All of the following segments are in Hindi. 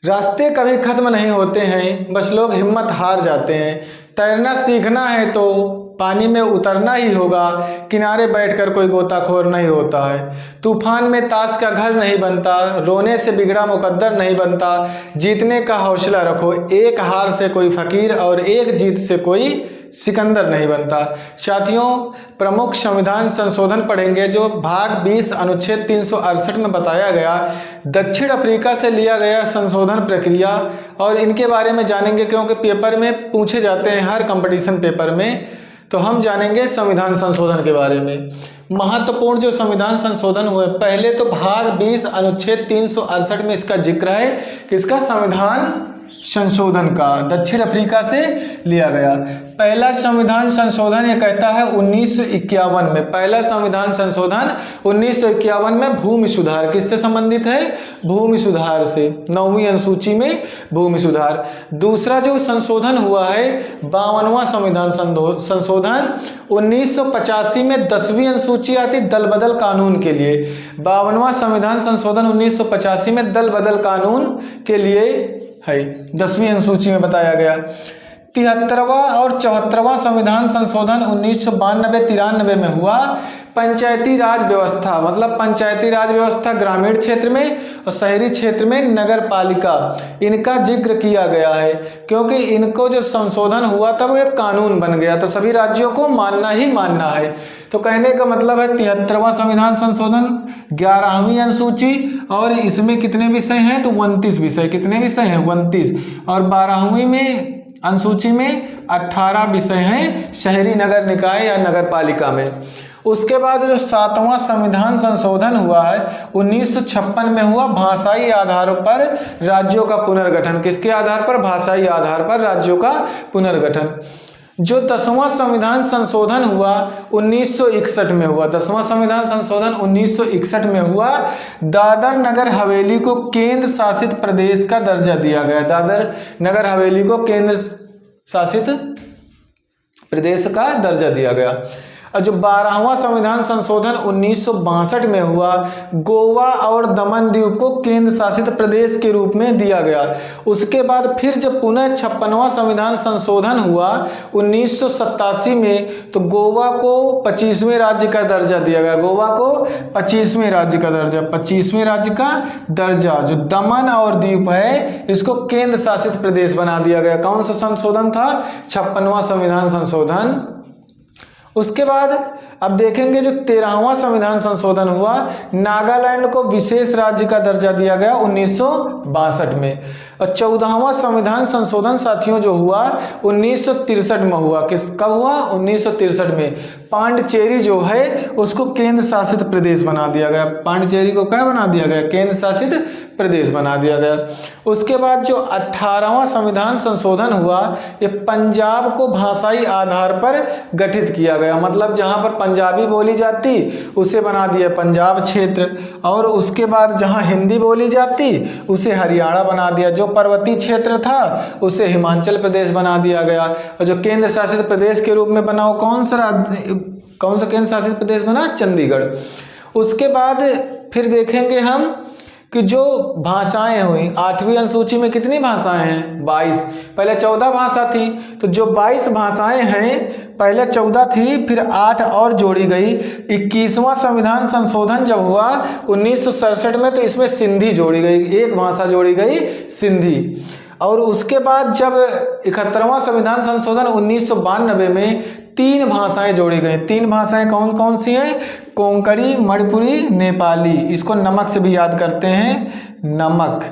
रास्ते कभी खत्म नहीं होते हैं, बस लोग हिम्मत हार जाते हैं। तैरना सीखना है तो पानी में उतरना ही होगा, किनारे बैठकर कोई गोताखोर नहीं होता है। तूफान में ताश का घर नहीं बनता, रोने से बिगड़ा मुकद्दर नहीं बनता। जीतने का हौसला रखो, एक हार से कोई फकीर और एक जीत से कोई सिकंदर नहीं बनता। साथियों, प्रमुख संविधान संशोधन पढ़ेंगे जो भाग 20 अनुच्छेद 368 में बताया गया दक्षिण अफ्रीका से लिया गया संशोधन प्रक्रिया, और इनके बारे में जानेंगे क्योंकि पेपर में पूछे जाते हैं हर कंपटीशन पेपर में। तो हम जानेंगे संविधान संशोधन के बारे में। महत्वपूर्ण जो संविधान संशोधन हुए, पहले तो भाग 20 अनुच्छेद 368 में इसका जिक्र है कि इसका संविधान संशोधन का दक्षिण अफ्रीका से लिया गया। पहला संविधान संशोधन ये कहता है 1951 में, पहला संविधान संशोधन 1951 में भूमि सुधार किससे संबंधित है? भूमि सुधार से, 9वीं अनुसूची में भूमि सुधार। दूसरा जो संशोधन हुआ है 52वां संविधान संशोधन 1985 में 10वीं अनुसूची आती दल बदल कानून के लिए। 52वां संविधान संशोधन 1985 में दल बदल कानून के लिए है, 10वीं अनुसूची में बताया गया। 73वां और 74वां संविधान संशोधन 1992-93 में हुआ। पंचायती राज व्यवस्था, मतलब पंचायती राज व्यवस्था ग्रामीण क्षेत्र में और शहरी क्षेत्र में नगर पालिका, इनका जिक्र किया गया है क्योंकि इनको जो संशोधन हुआ तब एक कानून बन गया, तो सभी राज्यों को मानना ही मानना है। तो कहने का मतलब है 73वां संविधान संशोधन 11वीं अनुसूची, और इसमें कितने विषय हैं? तो 29 विषय। कितने विषय हैं? 29। और 12वीं में अनुसूची में 18 विषय हैं शहरी नगर निकाय या नगर पालिका में। उसके बाद जो 7वां संविधान संशोधन हुआ है 1956 में हुआ, भाषाई आधारों पर राज्यों का पुनर्गठन। किसके आधार पर? भाषाई आधार पर राज्यों का पुनर्गठन। जो 10वां संविधान संशोधन हुआ 1961 में हुआ, 10वां संविधान संशोधन 1961 में हुआ। दादर नगर हवेली को केंद्र शासित प्रदेश का दर्जा दिया गया। दादर नगर हवेली को केंद्र शासित प्रदेश का दर्जा दिया गया। और जो 12वां संविधान संशोधन 1962 में हुआ, गोवा और दमन द्वीप को केंद्र शासित प्रदेश के रूप में दिया गया। उसके बाद फिर जब पुनः 56वां संविधान संशोधन हुआ 1987 में, तो गोवा को 25वें राज्य का दर्जा दिया गया। गोवा को 25वें राज्य का दर्जा, 25वें राज्य का दर्जा। जो दमन और द्वीप है इसको केंद्र शासित प्रदेश बना दिया गया। कौन सा संशोधन था? 56वां संविधान संशोधन। उसके बाद अब देखेंगे जो 13वां संविधान संशोधन हुआ, नागालैंड को विशेष राज्य का दर्जा दिया गया 1962 में। और 14वां संविधान संशोधन साथियों जो हुआ 1963 में हुआ। कब हुआ? 1963 में। पांडिचेरी जो है उसको केंद्र शासित प्रदेश बना दिया गया। पांडिचेरी को क्या बना दिया गया? केंद्र शासित प्रदेश बना दिया गया। उसके बाद जो 18वां संविधान संशोधन हुआ, ये पंजाब को भाषाई आधार पर गठित किया गया। मतलब जहां पर पंजाबी बोली जाती उसे बना दिया पंजाब क्षेत्र, और उसके बाद जहां हिंदी बोली जाती उसे हरियाणा बना दिया। जो पर्वतीय क्षेत्र था उसे हिमाचल प्रदेश बना दिया गया। और जो केंद्र शासित प्रदेश के रूप में बना वो कौन सा केंद्र शासित प्रदेश बना? चंडीगढ़। उसके बाद फिर देखेंगे हम कि जो भाषाएं हुई 8वीं अनुसूची में कितनी भाषाएं हैं? 22। पहले 14 भाषा थी, तो जो 22 भाषाएं हैं, पहले 14 थी फिर 8 और जोड़ी गई। 21वां संविधान संशोधन जब हुआ 1967 में, तो इसमें सिंधी जोड़ी गई, एक भाषा जोड़ी गई सिंधी। और उसके बाद जब 71वां संविधान संशोधन 1992 में 3 भाषाएं जोड़ी गई। 3 भाषाएं कौन कौन सी हैं? कोंकणी, मणिपुरी, नेपाली। इसको नमक से भी याद करते हैं। नमक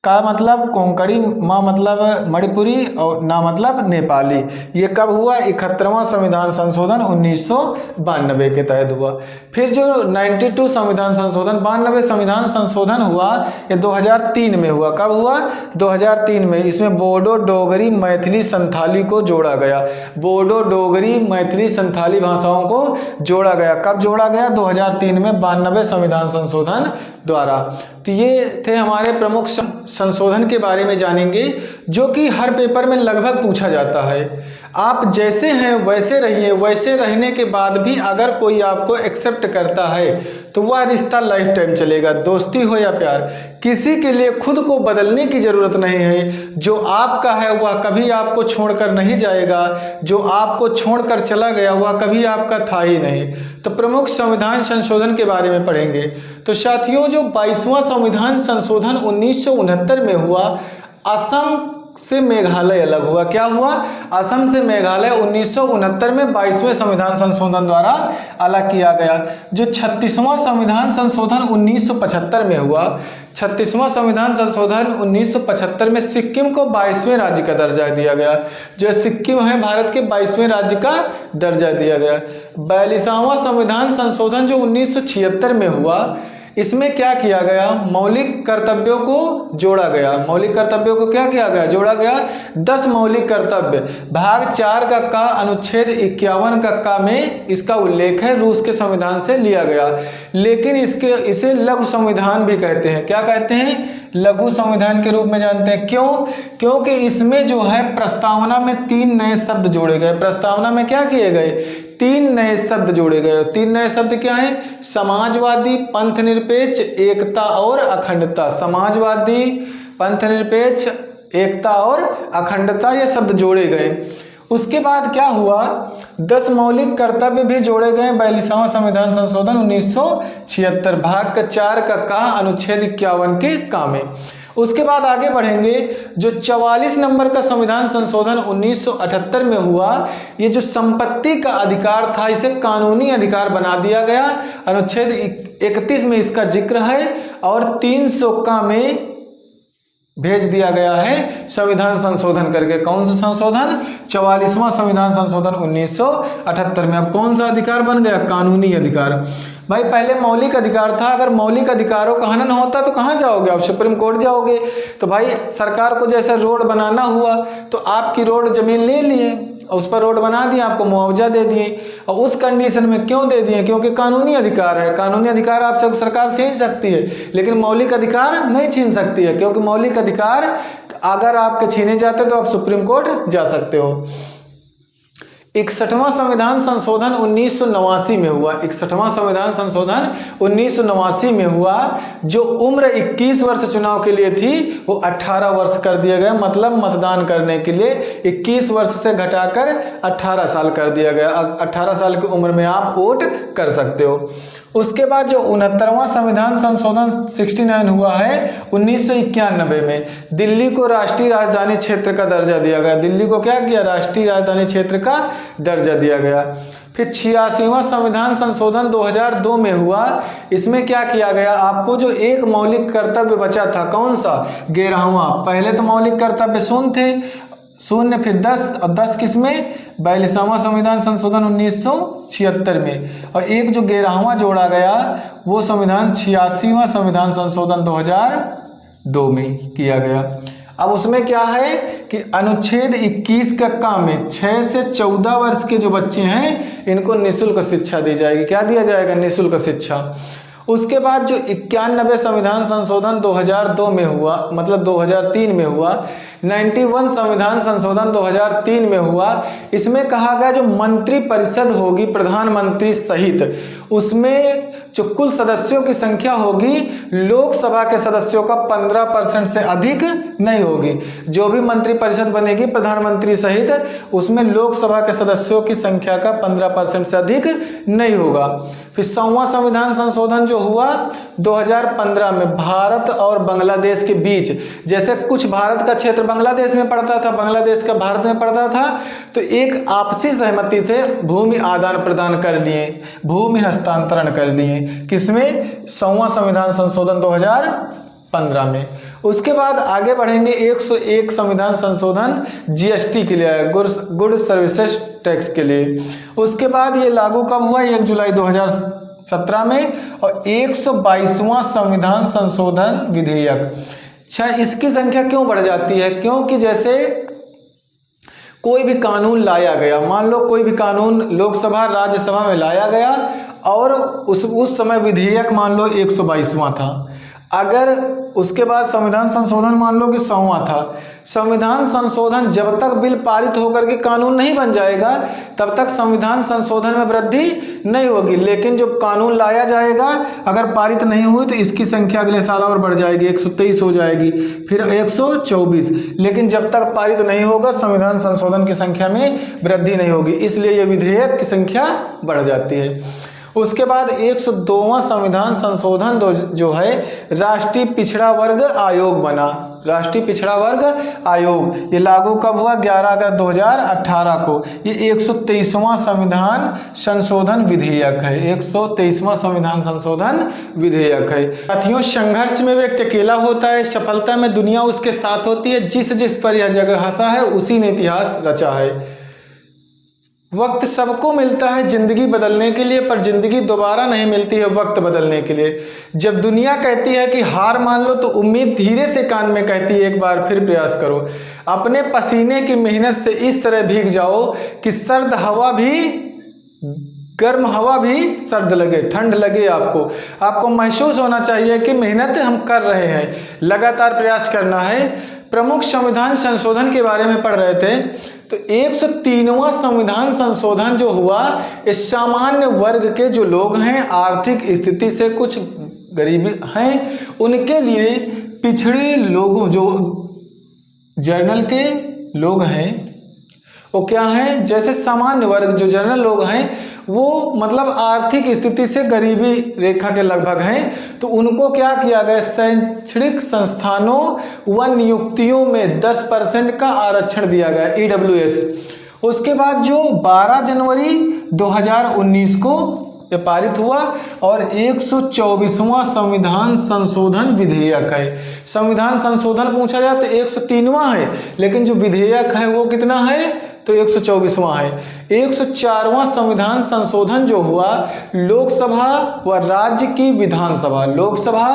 का मतलब कोंकणी, माँ मतलब मणिपुरी और ना मतलब नेपाली। ये कब हुआ? 71वां संविधान संशोधन 1992 के तहत हुआ। फिर जो 92 संविधान संशोधन, 92 संविधान संशोधन हुआ, ये 2003 में हुआ। कब हुआ? 2003 में। इसमें बोडो, डोगरी, मैथिली, संथाली को जोड़ा गया। बोडो, डोगरी, मैथिली, संथाली भाषाओं को जोड़ा गया। कब जोड़ा गया? 2003 में 92 संविधान संशोधन द्वारा। तो ये थे हमारे प्रमुख संशोधन के बारे में जानेंगे, जो कि हर पेपर में लगभग पूछा जाता है। आप जैसे हैं वैसे रहिए, वैसे रहने के बाद भी अगर कोई आपको एक्सेप्ट करता है तो वह रिश्ता लाइफ टाइम चलेगा। दोस्ती हो या प्यार, किसी के लिए खुद को बदलने की ज़रूरत नहीं है। जो आपका है वह कभी आपको छोड़कर नहीं जाएगा, जो आपको छोड़कर चला गया वह कभी आपका था ही नहीं। तो प्रमुख संविधान संशोधन के बारे में पढ़ेंगे। तो साथियों, जो 22वां संविधान संशोधन 1969 में हुआ, असम से मेघालय अलग हुआ। क्या हुआ? असम से मेघालय 1969 में 22वें संविधान संशोधन द्वारा अलग किया गया। जो 36वां संविधान संशोधन 1975 में हुआ, 36वां संविधान संशोधन 1975 में सिक्किम को 22वें राज्य का दर्जा दिया गया। जो सिक्किम है भारत के 22वें राज्य का दर्जा दिया गया। 42वां संविधान संशोधन जो 1976 में हुआ, इसमें क्या किया गया? मौलिक कर्तव्यों को जोड़ा गया। मौलिक कर्तव्यों को क्या किया गया? जोड़ा गया। 10 मौलिक कर्तव्य भाग 4 का अनुच्छेद 51 का में इसका उल्लेख है, रूस के संविधान से लिया गया। लेकिन इसे लघु संविधान भी कहते हैं। क्या कहते हैं? लघु संविधान के रूप में जानते हैं। क्यों? क्योंकि इसमें जो है प्रस्तावना में 3 नए शब्द जोड़े गए। प्रस्तावना में क्या किए गए? 3 नए शब्द जोड़े गए। 3 नए शब्द क्या हैं? समाजवादी, पंथ निरपेक्ष, एकता और अखंडता। समाजवादी, पंथ निरपेक्ष, एकता और अखंडता, ये शब्द जोड़े गए। उसके बाद क्या हुआ? 10 मौलिक कर्तव्य भी जोड़े गए 42वां संविधान संशोधन 1976 भाग 4 का अनुच्छेद 51 के का में। उसके बाद आगे बढ़ेंगे। जो 44 नंबर का संविधान संशोधन 1978 में हुआ, ये जो संपत्ति का अधिकार था इसे कानूनी अधिकार बना दिया गया। अनुच्छेद 31 में इसका जिक्र है और 300 का में भेज दिया गया है संविधान संशोधन करके। कौन सा संशोधन? 44वां संविधान संशोधन 1978 में। अब कौन सा अधिकार बन गया? कानूनी अधिकार। भाई पहले मौलिक अधिकार था, अगर मौलिक अधिकारों का हनन होता तो कहाँ जाओगे आप? सुप्रीम कोर्ट जाओगे। तो भाई सरकार को जैसे रोड बनाना हुआ तो आपकी रोड जमीन ले लिए, उस पर रोड बना दिया, आपको मुआवजा दे दिए। और उस कंडीशन में क्यों दे दिए? क्योंकि कानूनी अधिकार है। कानूनी अधिकार आपसे सरकार छीन सकती है, लेकिन मौलिक अधिकार नहीं छीन सकती है, क्योंकि मौलिक अधिकार अगर आपके छीने जाते तो आप सुप्रीम कोर्ट जा सकते हो। 61वां संविधान संशोधन 1989 में हुआ। 61वां संविधान संशोधन 1989 में हुआ। जो उम्र 21 वर्ष चुनाव के लिए थी वो 18 वर्ष कर दिया गया। मतलब मतदान करने के लिए 21 वर्ष से घटाकर 18 साल कर दिया गया। 18 साल की उम्र में आप वोट कर सकते हो। उसके बाद जो 69वां संविधान संशोधन 69 हुआ है 1991 में, दिल्ली को राष्ट्रीय राजधानी क्षेत्र का दर्जा दिया गया। दिल्ली को क्या किया? राष्ट्रीय राजधानी क्षेत्र का दर्जा दिया गया। फिर 86वां संविधान संशोधन 2002 में हुआ। इसमें क्या किया गया? आपको जो एक मौलिक कर्तव्य बचा था, कौन सा? 11वां। पहले तो मौलिक कर्तव्य शून्य थे, 0 फिर 10 और 10 किसमें? 42वां संविधान संशोधन 1976 में। और एक जो 11वां जोड़ा गया वो संविधान 86वां संविधान संशोधन 2002 में किया गया। अब उसमें क्या है कि अनुच्छेद 21 का में 6 से 14 वर्ष के जो बच्चे हैं इनको निःशुल्क शिक्षा दी जाएगी। क्या दिया जाएगा? निःशुल्क शिक्षा। उसके बाद जो 91 संविधान संशोधन 2002 में हुआ, मतलब 2003 में हुआ। 91 संविधान संशोधन 2003 में हुआ। इसमें कहा गया जो मंत्री परिषद होगी प्रधानमंत्री सहित, उसमें जो कुल सदस्यों की संख्या होगी लोकसभा के सदस्यों का 15% से अधिक नहीं होगी। जो भी मंत्री परिषद बनेगी प्रधानमंत्री सहित, उसमें लोकसभा के सदस्यों की संख्या का 15% से अधिक नहीं होगा। फिर 100वां संविधान संशोधन जो हुआ 2015 में, भारत और बांग्लादेश के बीच, जैसे कुछ भारत का क्षेत्र बांग्लादेश में पड़ता था, बांग्लादेश का भारत में पड़ता था, तो एक आपसी सहमति से भूमि आदान प्रदान कर लिए, भूमि हस्तांतरण कर लिए। किसमें? 100वां संविधान संशोधन 2015 में। उसके बाद आगे बढ़ेंगे। 101 संविधान संशोधन जीएसटी के लिए, गुड सर्विसेज टैक्स के लिए। उसके बाद ये लागू कब हुआ? 1 जुलाई 2017 में। और 122वां संविधान संशोधन विधेयक। अच्छा, इसकी संख्या क्यों बढ़ जाती है? क्योंकि जैसे कोई भी कानून लाया गया, मान लो कोई भी कानून लोकसभा राज्यसभा में लाया गया और उस समय विधेयक मान लो 122वां था। अगर उसके बाद संविधान संशोधन मान लो कि 100वां था, संविधान संशोधन जब तक बिल पारित होकर के कानून नहीं बन जाएगा तब तक संविधान संशोधन में वृद्धि नहीं होगी। लेकिन जब कानून लाया जाएगा, अगर पारित नहीं हुई तो इसकी संख्या अगले साल और बढ़ जाएगी, 123 हो जाएगी, फिर 124। लेकिन जब तक पारित नहीं होगा संविधान संशोधन की संख्या में वृद्धि नहीं होगी, इसलिए ये विधेयक की संख्या बढ़ जाती है। उसके बाद 102वां संविधान संशोधन जो है राष्ट्रीय पिछड़ा वर्ग आयोग बना। राष्ट्रीय पिछड़ा वर्ग आयोग ये लागू कब हुआ? 11 अगस्त 2018 को। ये 123वां संविधान संशोधन विधेयक है। 123वां संविधान संशोधन विधेयक है। साथियों, संघर्ष में व्यक्ति अकेला होता है, सफलता में दुनिया उसके साथ होती है। जिस पर यह जगह हंसा है उसी ने इतिहास रचा है। वक्त सबको मिलता है जिंदगी बदलने के लिए, पर जिंदगी दोबारा नहीं मिलती है वक्त बदलने के लिए। जब दुनिया कहती है कि हार मान लो तो उम्मीद धीरे से कान में कहती है, एक बार फिर प्रयास करो। अपने पसीने की मेहनत से इस तरह भीग जाओ कि सर्द हवा भी, गर्म हवा भी सर्द लगे, ठंड लगे। आपको महसूस होना चाहिए कि मेहनत हम कर रहे हैं, लगातार प्रयास करना है। प्रमुख संविधान संशोधन के बारे में पढ़ रहे थे तो 103वां संविधान संशोधन जो हुआ, इस सामान्य वर्ग के जो लोग हैं, आर्थिक स्थिति से कुछ गरीबी हैं, उनके लिए पिछड़े लोगों, जो जर्नल के लोग हैं वो क्या हैं, जैसे सामान्य वर्ग जो जनरल लोग हैं वो मतलब आर्थिक स्थिति से गरीबी रेखा के लगभग हैं, तो उनको क्या किया गया, शैक्षणिक संस्थानों व नियुक्तियों में 10% का आरक्षण दिया गया, EWS। उसके बाद जो 12 जनवरी 2019 को ये पारित हुआ और 124वां संविधान संशोधन विधेयक है। संविधान संशोधन पूछा जाए तो 103वां है, लेकिन जो विधेयक है वो कितना है, तो 124वां है। 104वां संविधान संशोधन जो हुआ, लोकसभा व राज्य की विधानसभा, लोकसभा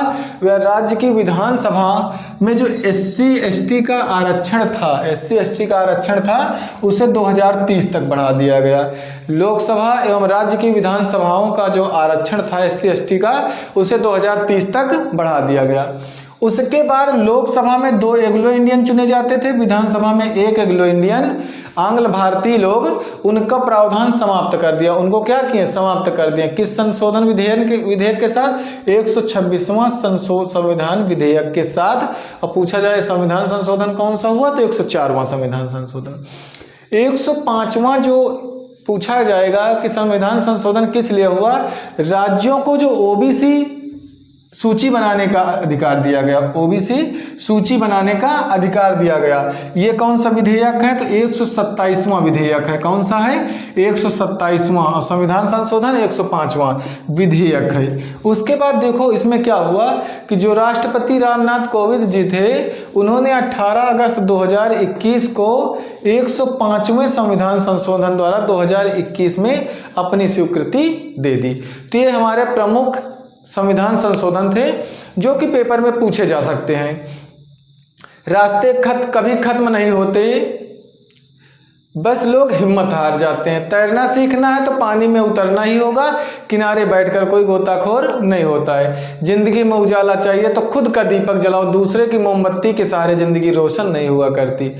व राज्य की विधानसभा में जो SC/ST का आरक्षण था, SC/ST का आरक्षण था, उसे 2030 तक बढ़ा दिया गया। लोकसभा एवं राज्य की विधानसभाओं का जो आरक्षण था SC/ST का, उसे 2030 तक बढ़ा दिया गया। उसके बाद लोकसभा में 2 एंग्लो इंडियन चुने जाते थे, विधानसभा में 1 एंग्लो इंडियन। आंग्ल भारतीय लोग, उनका प्रावधान समाप्त कर दिया। उनको क्या किए, समाप्त कर दिया। किस संशोधन विधेयक के साथ, 126वां संविधान विधेयक के साथ। अब पूछा जाए संविधान संशोधन कौन सा हुआ, तो 104वां संविधान संशोधन। 105वां जो पूछा जाएगा कि संविधान संशोधन किस लिए हुआ, राज्यों को जो OBC सूची बनाने का अधिकार दिया गया, OBC सूची बनाने का अधिकार दिया गया। ये कौन सा विधेयक है, तो 127वां विधेयक है। कौन सा है, 127वां। संविधान संशोधन 105वां विधेयक है। उसके बाद देखो इसमें क्या हुआ कि जो राष्ट्रपति रामनाथ कोविंद जी थे, उन्होंने 18 अगस्त 2021 को 105वें संविधान संशोधन द्वारा 2021 में अपनी स्वीकृति दे दी। तो ये हमारे प्रमुख संविधान संशोधन थे जो कि पेपर में पूछे जा सकते हैं। रास्ते कभी खत्म नहीं होते, बस लोग हिम्मत हार जाते हैं। तैरना सीखना है तो पानी में उतरना ही होगा, किनारे बैठकर कोई गोताखोर नहीं होता है। जिंदगी में उजाला चाहिए तो खुद का दीपक जलाओ, दूसरे की मोमबत्ती के सहारे जिंदगी रोशन नहीं हुआ करती।